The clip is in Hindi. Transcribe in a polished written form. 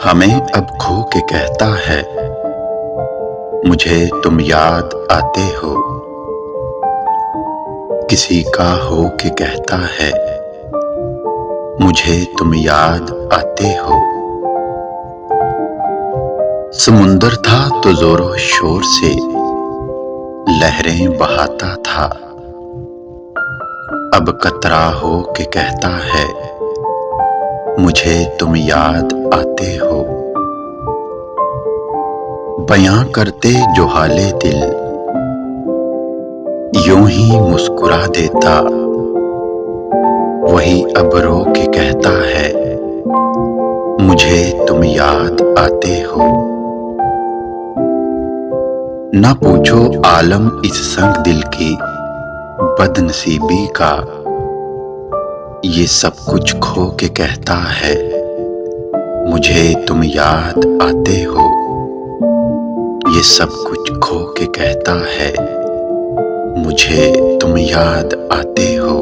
हमें अब खो के कहता है, मुझे तुम याद आते हो। किसी का हो के कहता है, मुझे तुम याद आते हो। समुंदर था तो जोरों शोर से लहरें बहाता था। अब कतरा हो के कहता है, मुझे तुम याद आते हो। बयां करते जो हाले दिल यूं ही मुस्कुरा देता, वही अब रो के कहता है, मुझे तुम याद आते हो। ना पूछो आलम इस संग दिल की बदनसीबी का, ये सब कुछ खो के कहता है, मुझे तुम याद आते हो। ये सब कुछ खो के कहता है, मुझे तुम याद आते हो।